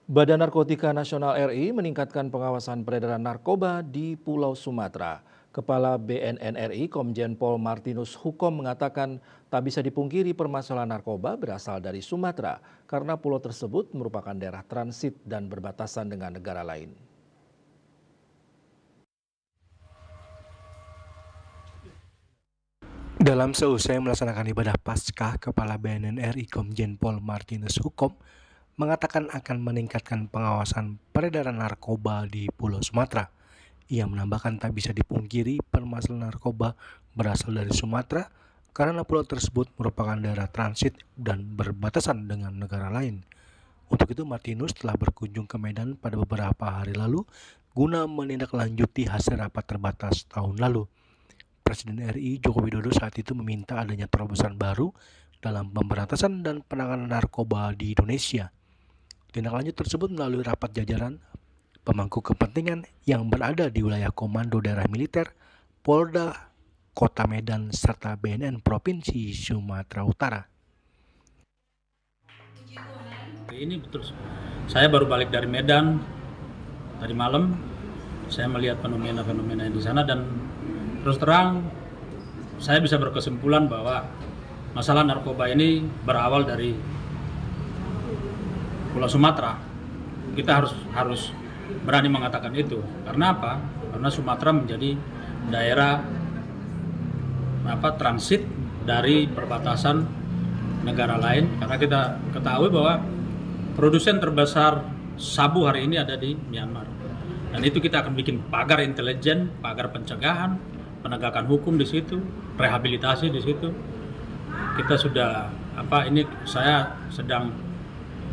Badan Narkotika Nasional RI meningkatkan pengawasan peredaran narkoba di Pulau Sumatera. Kepala BNN RI Komjen Pol Martinus Hukom mengatakan tak bisa dipungkiri permasalahan narkoba berasal dari Sumatera karena pulau tersebut merupakan daerah transit dan berbatasan dengan negara lain. Dalam seusai melaksanakan ibadah Paskah, Kepala BNN RI Komjen Pol Martinus Hukom mengatakan akan meningkatkan pengawasan peredaran narkoba di Pulau Sumatera. Ia menambahkan tak bisa dipungkiri permasalahan narkoba berasal dari Sumatera karena pulau tersebut merupakan daerah transit dan berbatasan dengan negara lain. Untuk itu Martinus telah berkunjung ke Medan pada beberapa hari lalu guna menindaklanjuti hasil rapat terbatas tahun lalu. Presiden RI Joko Widodo saat itu meminta adanya terobosan baru dalam pemberantasan dan penanganan narkoba di Indonesia. Tindak lanjut tersebut melalui rapat jajaran pemangku kepentingan yang berada di wilayah Komando Daerah Militer, Polda, Kota Medan, serta BNN Provinsi Sumatera Utara. Ini betul. Saya baru balik dari Medan tadi malam. Saya melihat fenomena-fenomena di sana dan terus terang saya bisa berkesimpulan bahwa masalah narkoba ini berawal dari Pulau Sumatera. Kita harus berani mengatakan itu. Karena apa? Karena Sumatera menjadi daerah transit dari perbatasan negara lain. Karena kita ketahui bahwa produsen terbesar sabu hari ini ada di Myanmar. Dan itu kita akan bikin pagar intelijen, pagar pencegahan, penegakan hukum di situ, rehabilitasi di situ. Kita sudah saya sedang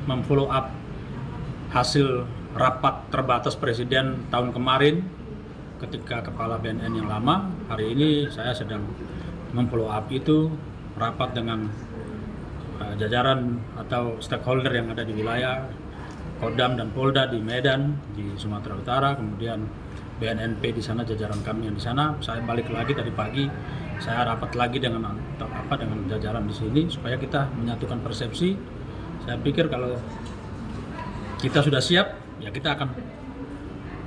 memfollow up hasil rapat terbatas Presiden tahun kemarin ketika Kepala BNN yang lama. Hari ini saya sedang memfollow up itu rapat dengan jajaran atau stakeholder yang ada di wilayah Kodam dan Polda di Medan, di Sumatera Utara, kemudian BNNP di sana, jajaran kami yang di sana. Saya balik lagi tadi pagi, saya rapat lagi dengan jajaran di sini supaya kita menyatukan persepsi. Saya pikir kalau kita sudah siap, ya kita akan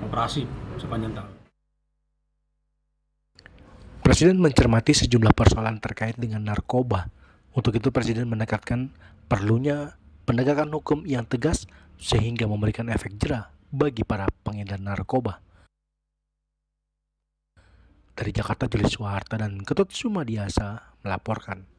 operasi sepanjang tahun. Presiden mencermati sejumlah persoalan terkait dengan narkoba. Untuk itu Presiden menekankan perlunya penegakan hukum yang tegas sehingga memberikan efek jera bagi para pengedar narkoba. Dari Jakarta, Julius Suharta dan Ketut Sumadiasa melaporkan.